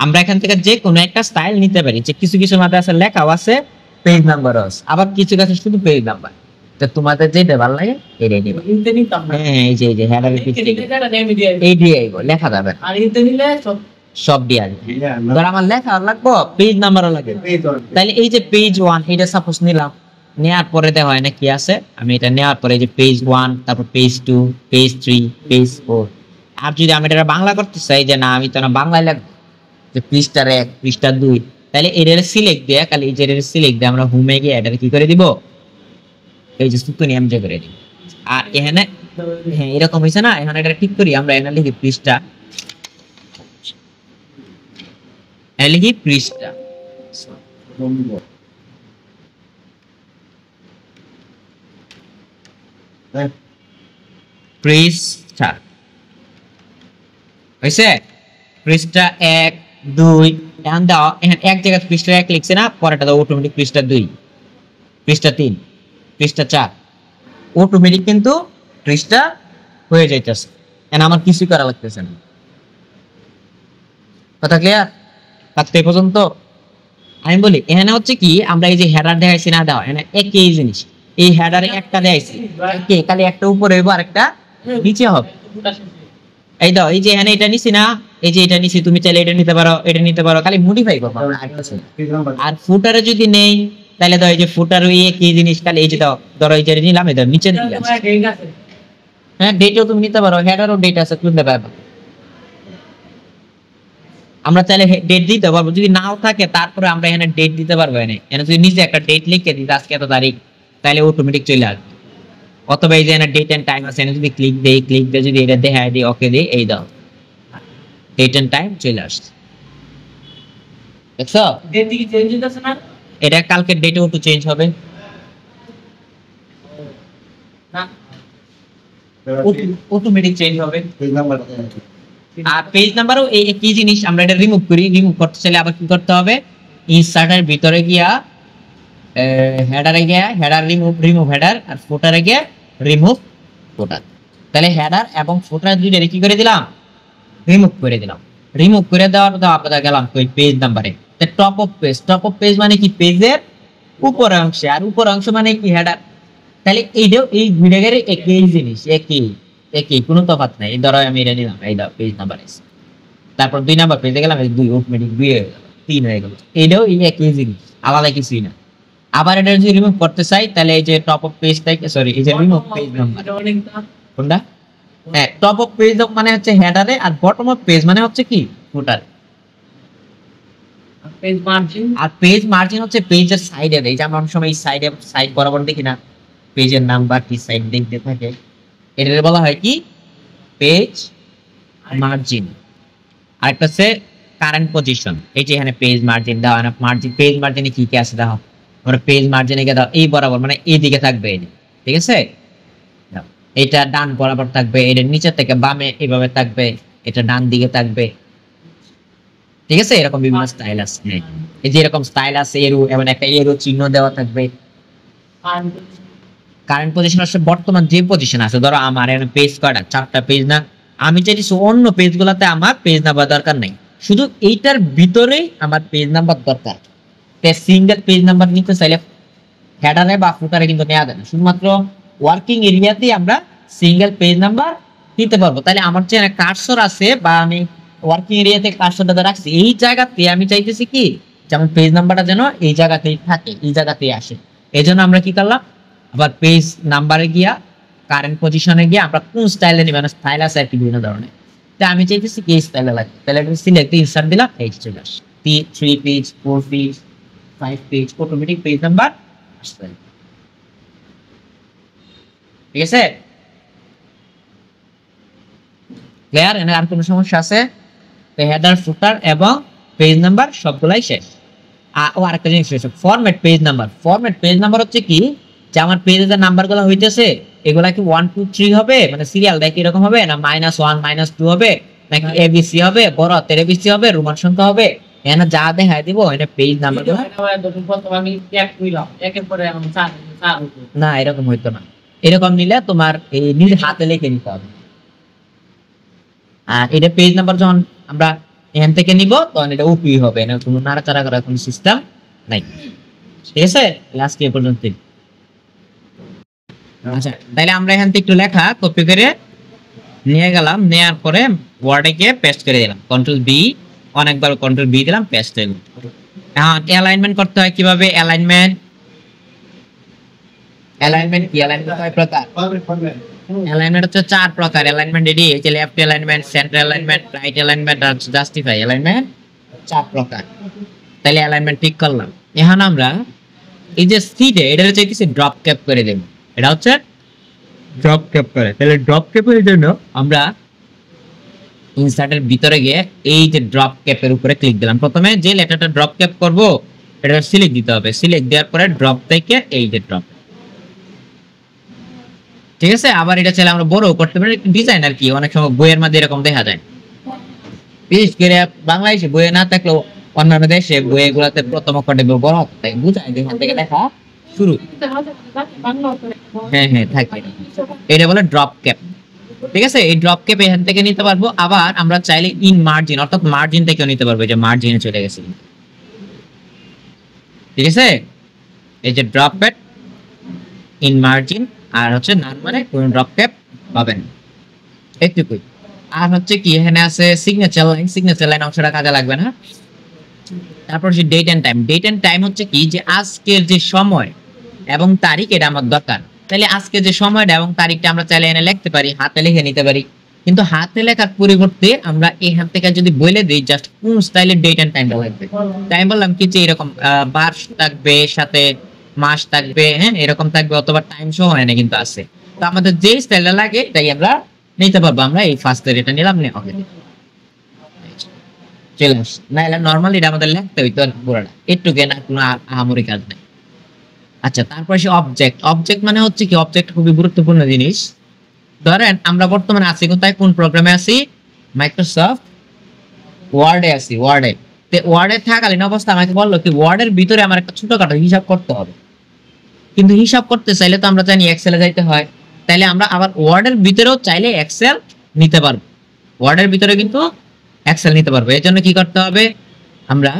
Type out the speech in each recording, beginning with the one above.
আমরা এখান থেকে যে কোনো একটা স্টাইল নিতে পারি, যে কিছু কিছু মাঝে আছে লেখাও আছে পেজ নাম্বার আছে, আবার কিছু কিছু শুধু পেজ নাম্বার। তো তোমাদের যেটা ভালো লাগে এটাই নিবা। হ্যাঁ এই যে হেডার এই দিয়ে লেখা যাবে, আর ইনতে নিলে সব দিয়ে আসবে। ধর আমার লেখা লাগবে পেজ নাম্বারও লাগে, তাহলে এই যে পেজ 1 এটা সাপোজ নিলাম, নেওয়ার পরে দেখা হয় না কি আছে, আমি এটা নেওয়ার পরে যে পেজ 1, তারপর পেজ 2, পেজ 3, পেজ 4। আর যদি আমি এটা বাংলা করতে চাই যে না আমি তো না বাংলায় লিখব, যে পৃষ্ঠার 1 পৃষ্ঠা 2, তাহলে এটার সিলেক্ট দিয়ে খালি এই যে এটার সিলেক্ট দিয়ে আমরা হোমে গিয়ে এটা কি করে দিব, এই যে সূত্র নিয়ে এমজে করে দিব। আর এখানে হ্যাঁ এরকম হইছে না, এখানে এটা ঠিক করি আমরা, এখানে লিখি পৃষ্ঠা, লিখি পৃষ্ঠা, পৃষ্ঠা হইছে, পৃষ্ঠা 1 2 এখন দাও, এখানে এক জায়গায় পৃষ্ঠা 1 লিখছে না, পরেরটা দাও অটোমেটিক পৃষ্ঠা 2, পৃষ্ঠা 3, পৃষ্ঠা 4, অটোমেটিক কিন্তু পৃষ্ঠা হয়ে যাইতেছে। এখন আমার কিছু করা লাগতেছে না। কথা ক্লিয়ার? থাকতে পর্যন্ত আমি বলি এখানে হচ্ছে কি, আমরা এই যে হেডার দেখাইছি না, দাও এখানে একই জিনিস, এই হেডারে একটা দেখাইছি একে, খালি একটা উপরে হইব আর একটা নিচে হবে। এই দাও এই যে এখানে এটা নিছি না, এই যে এটা নিছি, তুমি চাইলে এটা নিতে পারো, এটা নিতে পারো, খালি মডিফাই করবা। আর ফুটারে যদি নেই তাহলে দাও এই যে ফুটার ওই একই জিনিস, খালি এই যে দাও ধরো এই যে নিলাম, এই দাও নিচে দিয়ে আছে, হ্যাঁ ডেটও তুমি নিতে পারো, হেডারও ডেট আছে তুমি নিতে পারবা। আমরা চাইলে ডেট দিতে পারবো, যদি নাও থাকে তারপরে আমরা এখানে ডেট দিতে পারবো। এখানে যদি নিচে একটা ডেট লিখে দিই আজকে এত তারিখ, তাহলে অটোমেটিক চলে আসবে। অথবা এই যে এখানে ডেট এন্ড টাইম আছে, এখানে যদি ক্লিক দেই, ক্লিক দিয়ে যদি এটা দেখায় দিই, ওকে দিই, এই দাও ডেট এন্ড টাইম চলে আসছে। দেখছো ডেট কি চেঞ্জ হইতাছে না, এটা কালকে ডেটে একটু চেঞ্জ হবে না, অটোমেটিক চেঞ্জ হবে। পেজ নাম্বার আর পেজ নাম্বারও এই একই জিনিস, আমরা এটা রিমুভ করি, রিমুভ করতে চাইলে আবার কি করতে হবে, ইনসার্টের ভিতরে গিয়া হেডারে গিয়া হেডার রিমুভ, রিমুভ হেডার, আর ফুটারে গিয়া রিমুভ ফুটার। তাহলে হেডার এবং ফুটার দুইটারে কি করে দিলাম, রিমুভ করে দিলাম। রিমুভ করে দেওয়ার পর আমরা গেলাম ওই পেজ নাম্বারে, top of page, top of page মানে কি পেজের উপরের অংশে, আর উপরের অংশ মানে কি হেডার। তাহলে এইটাও এই ভিডিওর একই জিনিস, একই কোনো তফাৎ নাই। এই ধরো আমি এটা নিলাম, এই দাও পেজ নাম্বার আছে, তারপর 2 নাম্বার পেজে গেলাম, এই 2 অটোমেটিক 2 হয়ে গেল, 3 হয়ে গেল। এইটাও এই একই জিনিস, আলাদা কিছুই না। আবার এটা যদি রিমুভ করতে চাই তাহলে এই যে টপ অফ পেজ থেকে, সরি এই যে রিমুভ পেজ নাম্বার, কোনটা, হ্যাঁ টপ অফ পেজ মানে হচ্ছে হেডারে, আর বটম অফ পেজ মানে হচ্ছে কি ফুটারে। পেজ মার্জিন, আর পেজ মার্জিন হচ্ছে পেজের সাইডে, এই যে আমরা অনেক সময় এই সাইডে সাইড বরাবর দেখি না পেজের নাম্বার কি সাইড দেখতে থাকে, এটার বলা হয় কি পেজ মার্জিন। আরেকটা হচ্ছে কারেন্ট পজিশন, এই যে এখানে পেজ মার্জিন দাও, মার্জিন পেজ মার্জিনে কি কি আছে দাও, আমরা পেজ মার্জিনে গিয়ে দাও এই বরাবর, মানে এই দিকে থাকবে, ঠিক আছে, এটা ডান বরাবর থাকবে, এটা নিচে থেকে বামে এইভাবে থাকবে, এটা ডান দিকে থাকবে, ঠিক আছে। এরকম বিভিন্ন স্টাইল আছে, এই যে এরকম স্টাইল আছে, এরো এবং একটা এরো চিহ্ন দেওয়া থাকবে। কারেন্ট পজিশন হচ্ছে বর্তমান যে পজিশন আছে, ধরো আমার এখানে পেজ কয়টা, 4টা পেজ না, আমি চাইছি অন্য পেজগুলোতে আমার পেজ নাম্বার দরকার নাই, শুধু এইটার ভিতরেই আমার পেজ নাম্বার দরকার। সিঙ্গেল পেজ নাম্বার নিতে চাইলে হেডারে বা ফুটারে কিন্তু নেওয়া যায় না, শুধুমাত্র ওয়ার্কিং এরিয়াতেই আমরা সিঙ্গেল পেজ নাম্বার নিতে পারবো। তাহলে আমার যে কার্সর আছে বা আমি ওয়ার্কিং এরিয়াতে কার্সরটা রাখছি, এই জায়গাতে আমি চাইতেছি কি যেমন পেজ নাম্বারটা যেন এই জায়গাতেই থাকে, এই জায়গাতেই আসে। এই জন্য আমরা কি করলাম, আবার পেজ নাম্বারে গিয়া কারেন্ট পজিশনে গিয়ে আমরা কোন স্টাইলে নিব, স্টাইল আছে আর কি বিভিন্ন ধরনের, তাই আমি চাইতেছি কি স্টাইলে লাগে, তাহলে এটা সিলেক্ট ইনসার্ট দিলাম, এই চলে আসে 3 page 4 page 5 page, automatic page number আসবে, ঠিক আছে ক্লিয়ার? এখানে আর কোনো সমস্যা আছে? হেডার ফুটার এবং পেজ নাম্বার সবগুলাই শেষ। ও আরেকটা জিনিস শেষ, format page number. Format page number হচ্ছে কি, যে আমার পেজে যে নাম্বারগুলো হইতেছে এগুলা কি 1 2 3 হবে, মানে সিরিয়াল দেখি এরকম হবে না, -1 -2 হবে, নাকি এবিসি হবে, বড় হাতের এবিসি হবে, রোমান সংখ্যা হবে, এখানে যা দেখায় দিব এটা পেজ নাম্বার। না এরকম হইতো না, এরকম নিলে তোমার এই নিজে হাতে লিখে নিতে হবে। আর এটা পেজ নাম্বার যখন আমরা এখান থেকে নিব তখন এটা উপি হবে, না কোনো নাড়াচাড়া করার কোনো সিস্টেম নাই। ঠিক আছে, লাস্ট এ পর্যন্ত। আচ্ছা তাহলে আমরা এখান থেকে একটু লেখা কপি করে নিয়ে গেলাম, নেওয়ার পরে ওয়ার্ডে গিয়ে পেস্ট করে দিলাম, কন্ট্রোল বি, অনেকবার কন্ট্রোল বি দিলাম, পেস্ট হয়ে গেল। এখন অ্যালাইনমেন্ট করতে হয় কিভাবে? অ্যালাইনমেন্ট কি? অ্যালাইনমেন্ট কয় প্রকার? অ্যালাইনমেন্ট হচ্ছে 4 প্রকার। অ্যালাইনমেন্ট এডি, এই যে left alignment, centre alignment, right alignment আর জাস্টিফাই অ্যালাইনমেন্ট, 4 প্রকার। তাহলে অ্যালাইনমেন্ট ঠিক করলাম। এখন আমরা এই যে সিডে এটা হচ্ছে কিছু ড্রপ ক্যাপ করে দেব, এটা হচ্ছে ড্রপ ক্যাপ করে। তাহলে ড্রপ ক্যাপের জন্য আমরা ইনসার্টের ভিতরে গিয়ে এই যে ড্রপ ক্যাপের উপরে ক্লিক দিলাম। প্রথমে যে লেটারটা ড্রপ ক্যাপ করব এটা সিলেক্ট দিতে হবে, সিলেক্ট দেওয়ার পরে ড্রপ থেকে এই যে ড্রপ। ঠিক আছে, আবার এটা চাইলে আমরা বড় করতে পারি, ডিজাইন আর কি, অনেক সময় বইয়ের মধ্যে এরকম দেখা যায়। বিশেষ করে বাংলাদেশে বইয়ে না থাকলেও অন্যান্য দেশে বইগুলোতে প্রথম অক্ষরটা বড় থাকে, বুঝায় যেখান থেকে দেখা শুরু। হ্যাঁ হ্যাঁ থাকে, এটা বলে ড্রপ ক্যাপ। ঠিক আছে, এই ড্রপ ক্যাপ এখান থেকে নিতে পারবো। আবার আমরা চাইলে ইন মার্জিন অর্থাৎ মার্জিন থেকেও নিতে পারবো, যে মার্জিনে চলে গেছে। ঠিক আছে, এই যে ড্রপ ক্যাপ, ইন মার্জিন, আর হচ্ছে নান মানে কোন ড্রপ ক্যাপ পাবেন একটুকুই। আর হচ্ছে কি এখানে আছে সিগনেচার লাইন, সিগনেচার লাইন অংশটা কাজে লাগবে না। তারপর হচ্ছে date and time. Date and time হচ্ছে কি যে আজকের যে সময় এবং তারিখ এটা আমার দরকার। তাহলে আজকে যে সময়টা এবং তারিখটা আমরা চাইলে এনে লিখতে পারি, হাতে লিখে নিতে পারি। কিন্তু হাতে লেখার পরিবর্তে আমরা এখান থেকে যদি বলে দিই জাস্ট কোন স্টাইলের ডেট এন্ড টাইমটা লাগবে, টাইম বললাম কি যে এরকম বার থাকবে, সাথে মাস থাকবে, হ্যাঁ এরকম থাকবে, অথবা টাইম সহ এনে কিন্তু আছে। তো আমাদের যে স্টাইলটা লাগে তাই আমরা নিতে পারবো। আমরা এই ফার্স্টের এটা নিলাম, নে ওকে চলে আস। না এলা নরমালি এটা আমাদের লিখতে হইতো পুরোটা, একটু না কোনো আহামরি কাজ নেই। আচ্ছা তারপর সে অবজেক্ট। অবজেক্ট মানে হচ্ছে কি, অবজেক্ট খুবই গুরুত্বপূর্ণ জিনিস। ধরেন আমরা বর্তমানে আছি কোথায়, কোন প্রোগ্রামে আছি? মাইক্রোসফট ওয়ার্ডে আছি। ওয়ার্ডে ওয়ার্ডে থাকালীন অবস্থা আমাকে বললো কি ওয়ার্ডের ভিতরে আমার একটা ছোটখাটো হিসাব করতে হবে। কিন্তু হিসাব করতে চাইলে তো আমরা জানি এক্সেলে যাইতে হয়, তাইলে আমরা আবার ওয়ার্ডের ভিতরেও চাইলে এক্সেল নিতে পারবো। ওয়ার্ডের ভিতরে কিন্তু এক্সেল নিতে পারবো। এর জন্য কি করতে হবে? আমরা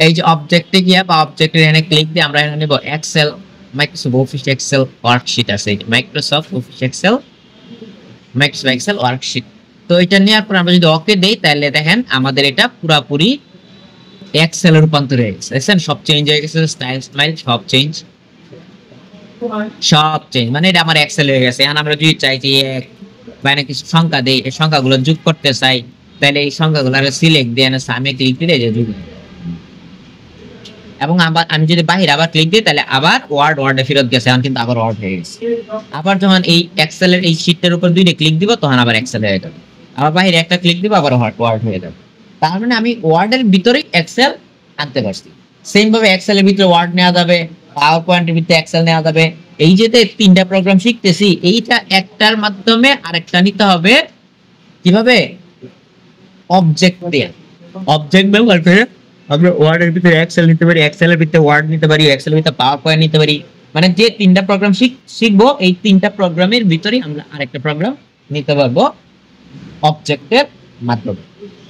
এই যে অবজেক্টে গিয়া বা অবজেক্টের এখানে ক্লিক দিয়ে আমরা এখানে নিব Excel, Microsoft Office Excel worksheet আছে, Microsoft Office Excel, Microsoft Excel worksheet. তো এটা নেওয়ার পর আমরা যদি ওকে দেই তাহলে দেখেন আমাদের এটা পুরোপুরি এক্সেল এর রূপান্তর হয়ে গেছে। দেখেন সব চেঞ্জ হয়ে গেছে, স্টাইল স্মাইল সব চেঞ্জ, মানে এটা আমার এক্সেল হয়ে গেছে। এখন আমরা যদি চাই যে বাইরে কিছু সংখ্যা দেই, এই সংখ্যাগুলো যোগ করতে চাই, তাহলে এই সংখ্যাগুলো সিলেক্ট দিয়ে আমি ক্লিক দিলে যে যোগ। এবং আবার আমি যদি বাহিরে আবার ক্লিক দিই তাহলে আবার ওয়ার্ডে ফেরত গেছে, এখন কিন্তু আবার ওয়ার্ড হয়ে গেছে। আবার যখন এই এক্সেলের এই শীটটার উপর দুইটা ক্লিক দিব তখন আবার এক্সেল হয়ে যাবে, আবার বাহিরে একটা ক্লিক দিব আবার ওয়ার্ড হয়ে যাবে। তার মানে আমি ওয়ার্ডের ভিতরেই এক্সেল আনতে পারছি। সেম ভাবে এক্সেলের ভিতরে ওয়ার্ড নেওয়া যাবে, পাওয়ার পয়েন্টের ভিতরে এক্সেল নেওয়া যাবে। এই যে 3টা প্রোগ্রাম শিখতেছি, এইটা একটার মাধ্যমে আরেকটা নিতে হবে কিভাবে? অবজেক্ট দিয়ে। অবজেক্ট ব্যবহার করে আমরা ওয়ার্ডের ভিতরে এক্সেল নিতে পারি, এক্সেলের ভিতরে ওয়ার্ড নিতে পারি, এক্সেলের ভিতরে পাওয়ার পয়েন্ট নিতে পারি। মানে যে 3টা প্রোগ্রাম শিখবো এই 3টা প্রোগ্রামের ভিতরে আমরা আরেকটা প্রোগ্রাম নিতে পারবো অবজেক্টের মাধ্যমে।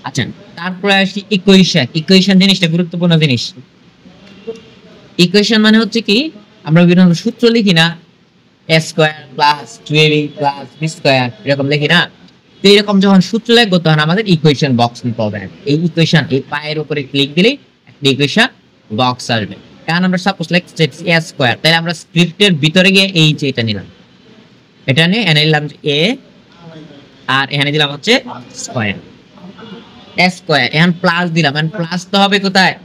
আচ্ছা তারপরে আসি ইকুয়েশন। ইকুয়েশন জিনিসটা গুরুত্বপূর্ণ জিনিস। ইকুয়েশন মানে হচ্ছে কি আমরা বিভিন্ন সূত্র লিখি না, a square plus 2ab plus b square এরকম লিখি না। তো এরকম যখন সূত্র লিখবো তখন আমাদের ইকুয়েশন বক্স নিতে হবে। এই ইকুয়েশন এই পায়ের উপরে ক্লিক দিলেই একটা ইকুয়েশন বক্স আসবে। কারণ আমরা সাপোজ লিখছি a স্কয়ার, তাহলে আমরা স্ক্রিপ্টের ভিতরে গিয়ে এই যে এটা নিলাম, এটা নিয়ে এনে নিলাম a আর এখানে দিলাম হচ্ছে স্কয়ার, a স্কয়ার। এখন প্লাস দিলাম, এখন প্লাস তো হবে কোথায়?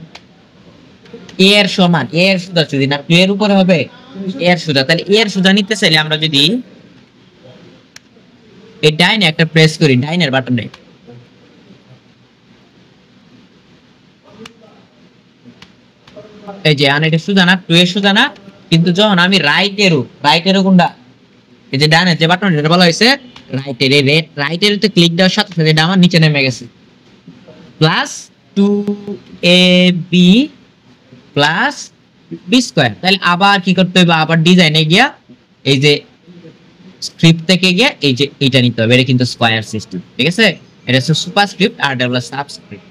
a এর সমান, a এর সুদা যদি না 2 এর উপরে হবে a এর সুদা। তাহলে a এর সুদা নিতে চাইলে আমরা যদি এই ডাইনে একটা প্রেস করি, ডাইনের বাটনে, এই যে এটা সুদা না, 2 এর সুদা না। কিন্তু যখন আমি রাইটের কোনটা, এই যে ডাইনের যে বাটন এটা বলা হয়েছে রাইটের, এই রাইটের তে ক্লিক দেওয়ার সাথে সাথে এটা আমার নিচে নেমে গেছে plus 2ab plus b square. তাহলে আবার কি করতে হবে? আবার ডিজাইনে গিয়া এই যে স্ক্রিপ্ট থেকে গিয়ে এই যে এটা নিতে হবে, এটা কিন্তু স্কয়ার সিস্টেম। ঠিক আছে, এটা হচ্ছে সুপারস্ক্রিপ্ট আর এটা হলো সাবস্ক্রিপ্ট।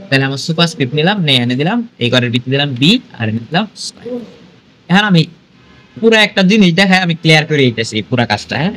তাহলে আমরা সুপারস্ক্রিপ্ট নিলাম, এনে দিলাম এই ঘরের ভিতরে দিলাম বি আর এনে দিলাম স্কয়ার। এখন আমি পুরো একটা জিনিস দেখাই, আমি ক্লিয়ার করে দিতেছি পুরো কাজটা। হ্যাঁ